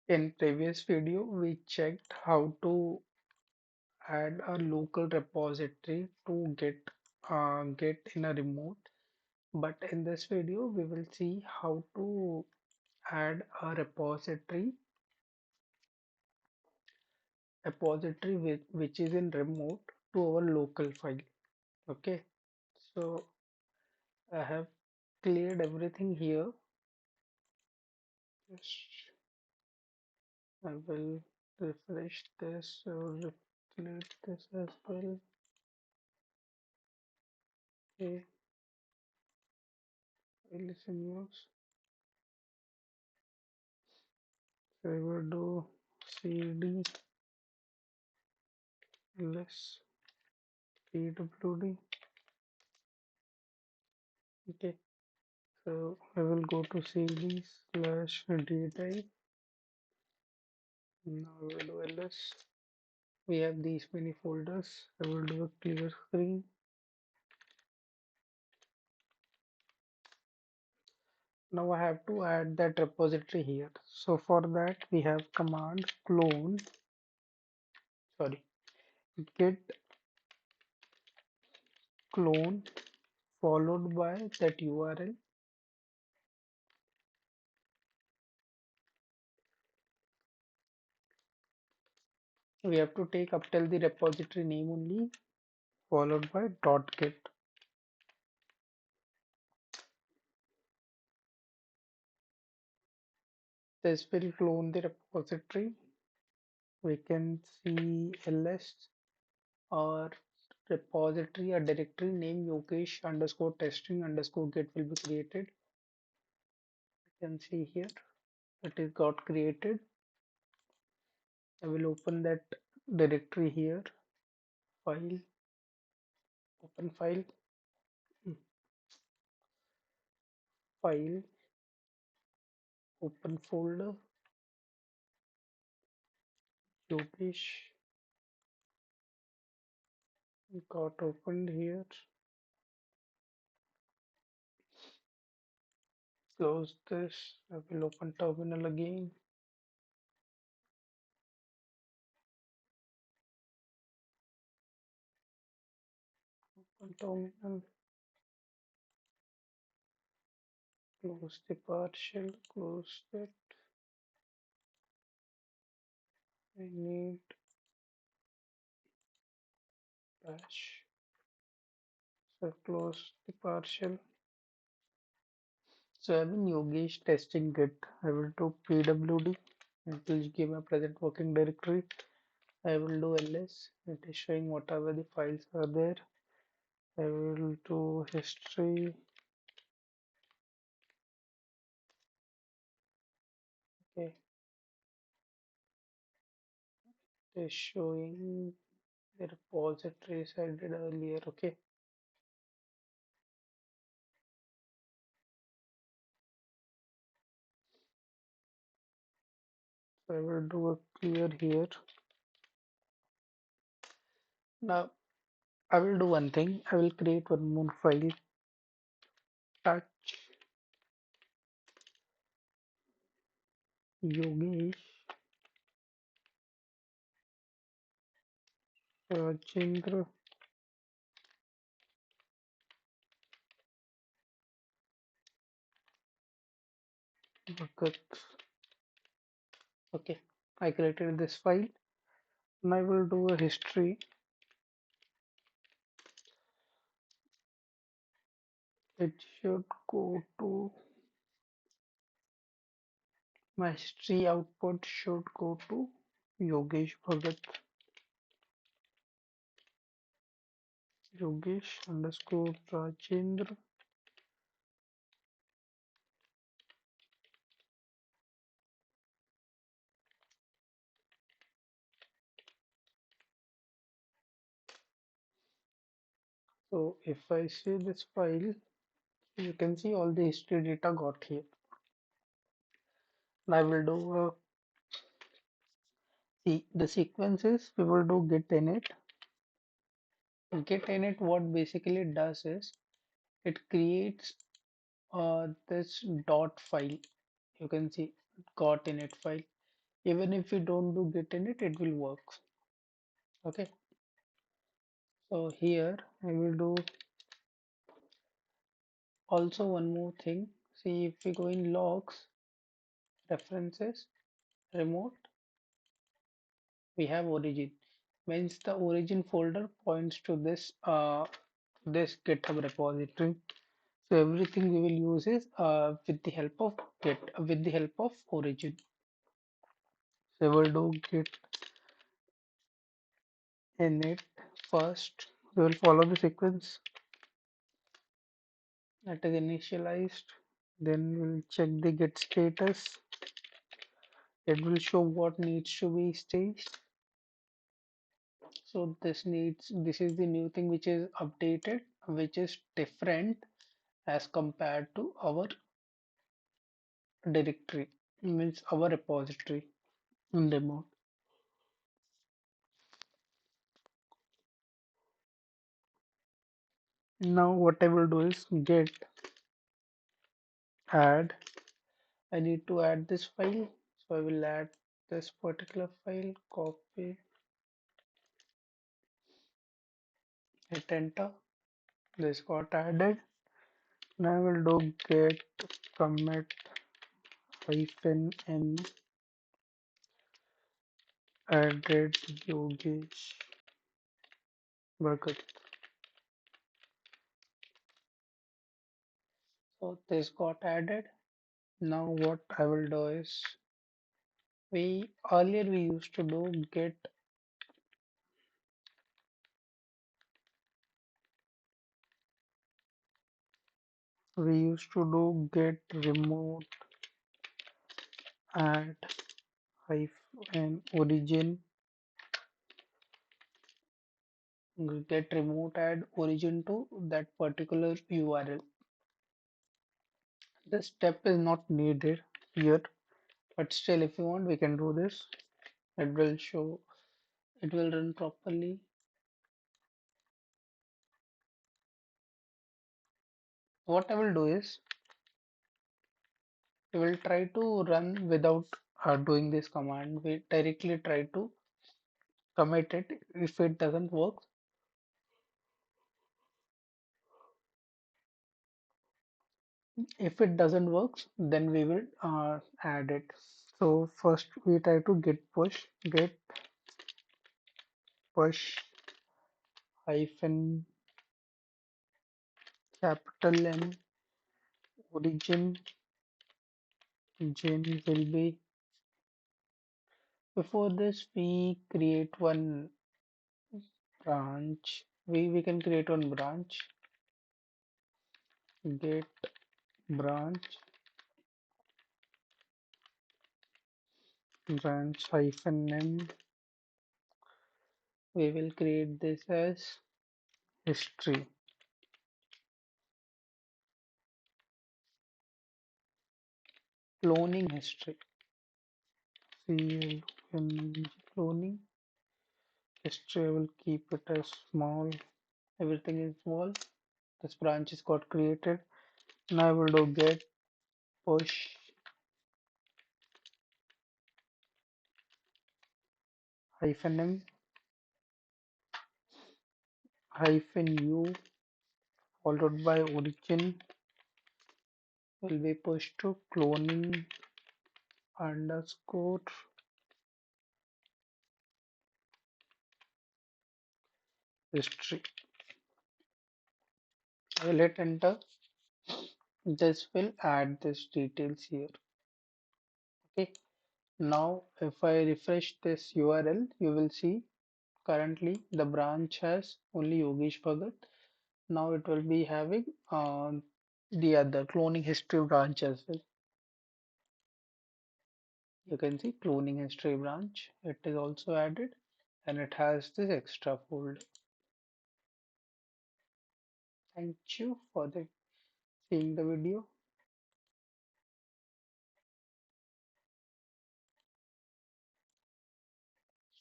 In previous video, we checked how to add a local repository to get in a remote. But in this video, we will see how to add a repository which is in remote to our local file. Okay, so I have cleared everything here. Just I will refresh this or clear this as well. Okay, listen yours. So I will do cd less pwd. Okay, so I will go to cd slash d type. Now I will do ls. We have these many folders. I will do a clear screen. Now I have to add that repository here. So for that we have command sorry, git clone followed by that URL. We have to take up till the repository name only followed by .git. This will clone the repository. We can see ls or repository, a directory name Yogesh underscore testing underscore git will be created. You can see here it is got created. I will open that directory here. File, open file, file, open folder, Yogesh got opened here. Close this. I will open terminal again. Open terminal. Close the partial. Close that. I need bash. So close the partial. So I'm in Yogesh testing git. I will do pwd. It will give my present working directory. I will do ls. It is showing whatever the files are there. I will do history. Okay, it is showing the repositories I did earlier. Okay, so I will do a clear here. Now I will do one thing. I will create one more file. Touch Yogesh Rajendra Bhagat. Okay, I created this file. And I will do a history. It should go to my history output should go to Yogesh Bhagat. Yogesh underscore Rajendra. So if I see this file, you can see all the history data got here. And I will do see the sequences. We will do git init. Git init, what basically it does is it creates this dot file. You can see got init file. Even if we don't do git init, it will work. Okay, so here I will do also one more thing. See, if we go in logs, references, remote, we have origin. Means the origin folder points to this GitHub repository. So everything we will use is with the help of git with the help of origin. So we'll do git init first. We will follow the sequence that is initialized. Then we'll check the git status. It will show what needs to be staged. So this is the new thing which is updated, which is different as compared to our directory, means our repository in remote. Now what I will do is git add. I need to add this file, so I will add this particular file, copy, hit enter. This got added. Now I will do git commit -n added Yogesh Bhagat. So this got added. Now what I will do is we used to do git we used to do git remote add hyphen origin, get remote add origin to that particular URL. This step is not needed here, but still if you want we can do this. It will show, it will run properly. What I will do is we will try to run without doing this command. We directly try to commit it. If it doesn't work, then we will add it. So first we try to git push hyphen capital M origin gen will be. Before this we create one branch. We can create one branch, git branch hyphen m. We will create this as history. Cloning history. Cloning history. I will keep it as small. Everything is small. This branch is got created. Now I will do get push hyphen m hyphen u followed by origin will be pushed to cloning underscore history. I will hit enter. This will add this details here. Okay. Now if I refresh this URL, you will see currently the branch has only Yogesh Bhagat. Now it will be having the other cloning history branch as well. You can see cloning history branch. It is also added and it has this extra folder. Thank you for seeing the video.